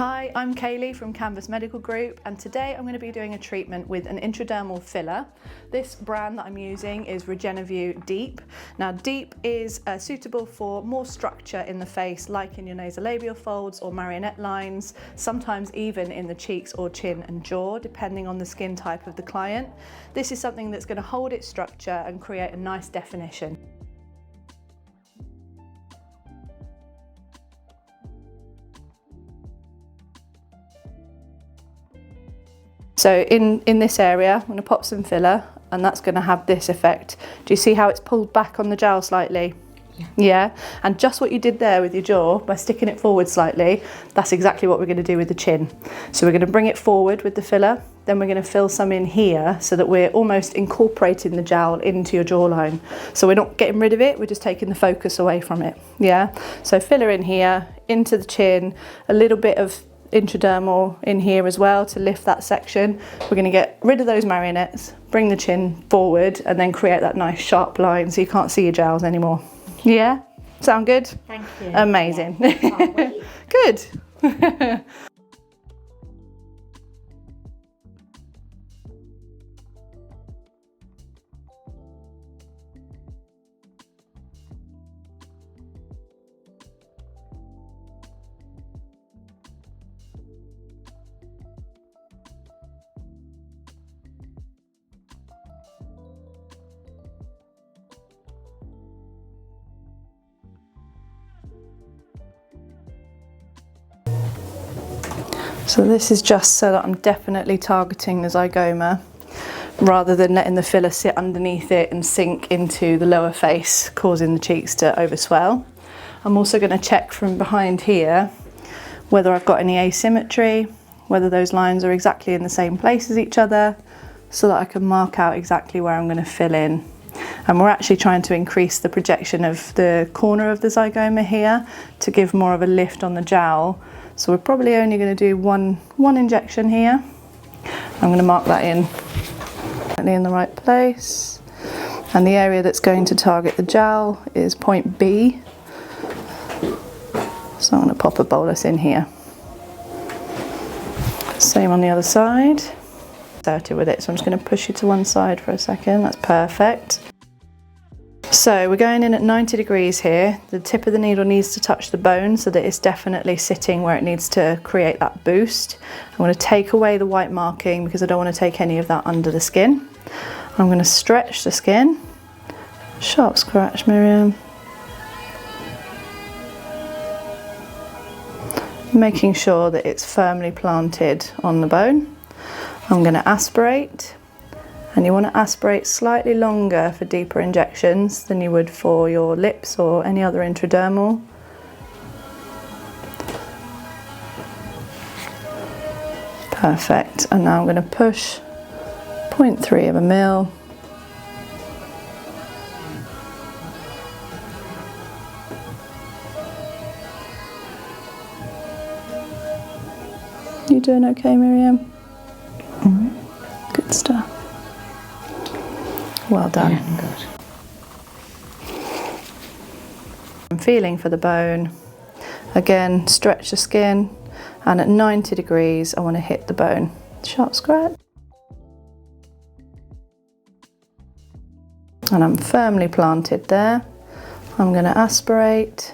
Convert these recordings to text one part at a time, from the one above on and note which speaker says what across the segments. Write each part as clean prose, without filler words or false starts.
Speaker 1: Hi, I'm Kaylee from Kanvas Medical Group, and today I'm going to be doing a treatment with an intradermal filler. This brand that I'm using is Regenevue Deep. Now Deep is suitable for more structure in the face, like in your nasolabial folds or marionette lines, sometimes even in the cheeks or chin and jaw, depending on the skin type of the client. This is something that's going to hold its structure and create a nice definition. So in this area, I'm going to pop some filler, and that's going to have this effect. Do you see how it's pulled back on the jowl slightly? Yeah. And just what you did there with your jaw, by sticking it forward slightly, that's exactly what we're going to do with the chin. So we're going to bring it forward with the filler, then we're going to fill some in here so that we're almost incorporating the jowl into your jawline. So we're not getting rid of it, we're just taking the focus away from it. Yeah. So filler in here, into the chin, a little bit of intradermal in here as well to lift that section. We're going to get rid of those marionettes, bring the chin forward, and then create that nice sharp line so you can't see your jowls anymore. Yeah? Sound good?
Speaker 2: Thank you.
Speaker 1: Amazing.
Speaker 2: Yeah. Can't wait.
Speaker 1: Good. So this is just so that I'm definitely targeting the zygoma rather than letting the filler sit underneath it and sink into the lower face, causing the cheeks to overswell. I'm also going to check from behind here whether I've got any asymmetry, whether those lines are exactly in the same place as each other, so that I can mark out exactly where I'm going to fill in. And we're actually trying to increase the projection of the corner of the zygoma here to give more of a lift on the jowl. So we're probably only going to do one injection here. I'm going to mark that in the right place. And the area that's going to target the jowl is point B. So I'm going to pop a bolus in here. Same on the other side. Started with it, so I'm just going to push you to one side for a second. That's perfect. So we're going in at 90 degrees here. The tip of the needle needs to touch the bone so that it's definitely sitting where it needs to create that boost. I'm going to take away the white marking because I don't want to take any of that under the skin. I'm going to stretch the skin. Sharp scratch, Miriam. Making sure that it's firmly planted on the bone. I'm going to aspirate. And you want to aspirate slightly longer for deeper injections than you would for your lips or any other intradermal. Perfect. And now I'm going to push 0.3 of a mil. You doing okay, Miriam? Mm-hmm. Good stuff. Well done.
Speaker 2: Yeah, good.
Speaker 1: I'm feeling for the bone. Again, stretch the skin, and at 90 degrees I want to hit the bone. Sharp scratch. And I'm firmly planted there. I'm going to aspirate.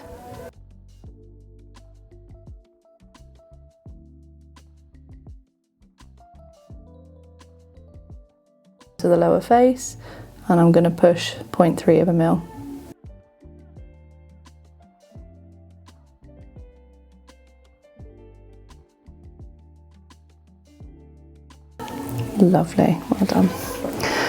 Speaker 1: To the lower face. And I'm going to push 0.3 of a mil. Lovely, well done.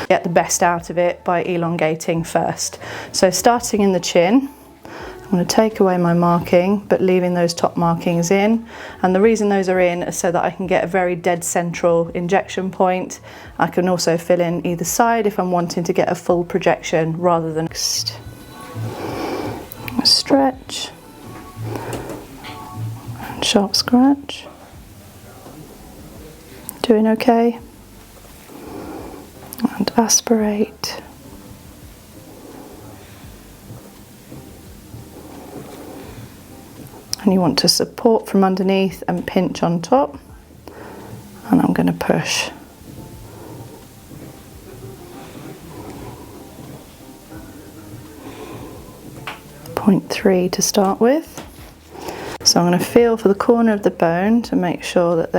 Speaker 1: Get the best out of it by elongating first. So starting in the chin, I'm going to take away my marking, but leaving those top markings in. And the reason those are in is so that I can get a very dead central injection point. I can also fill in either side if I'm wanting to get a full projection rather than stretch, and sharp scratch. Doing okay? And aspirate. And you want to support from underneath and pinch on top. And I'm going to push. Point 3 to start with. So I'm going to feel for the corner of the bone to make sure that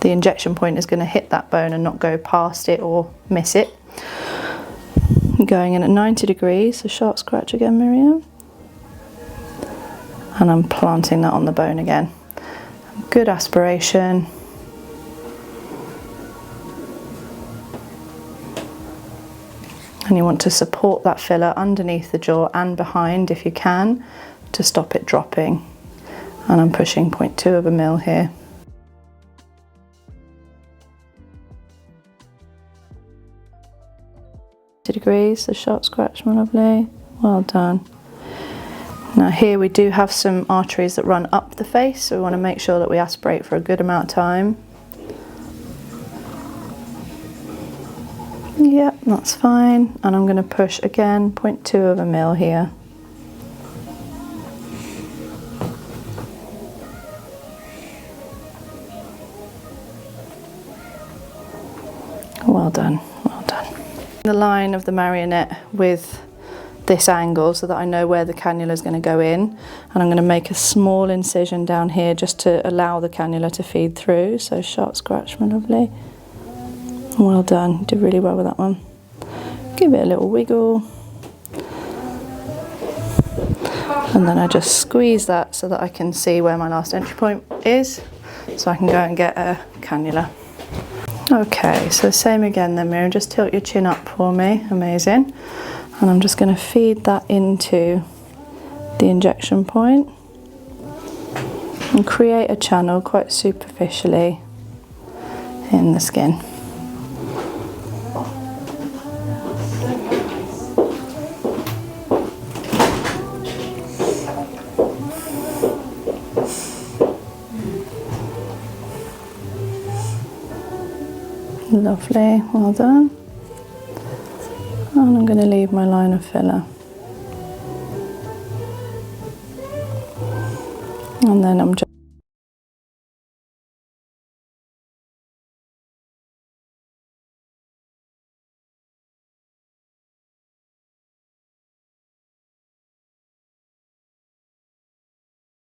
Speaker 1: the injection point is going to hit that bone and not go past it or miss it. I'm going in at 90 degrees, so sharp scratch again, Miriam. And I'm planting that on the bone again. Good aspiration. And you want to support that filler underneath the jaw and behind if you can to stop it dropping. And I'm pushing 0.2 of a mil here. Degrees, the sharp scratch, my lovely. Well done. Now here we do have some arteries that run up the face, so we want to make sure that we aspirate for a good amount of time. Yep, that's fine. And I'm going to push again 0.2 of a mil here. Well done, well done. The line of the marionette with this angle so that I know where the cannula is going to go in, and I'm going to make a small incision down here just to allow the cannula to feed through. So sharp scratch, my lovely. Well done, you did really well with that one. Give it a little wiggle. And then I just squeeze that so that I can see where my last entry point is, so I can go and get a cannula. Okay, so same again then, Miriam, just tilt your chin up for me, amazing. And I'm just going to feed that into the injection point and create a channel quite superficially in the skin. Lovely, well done. And I'm going to leave my line of filler. And then I'm just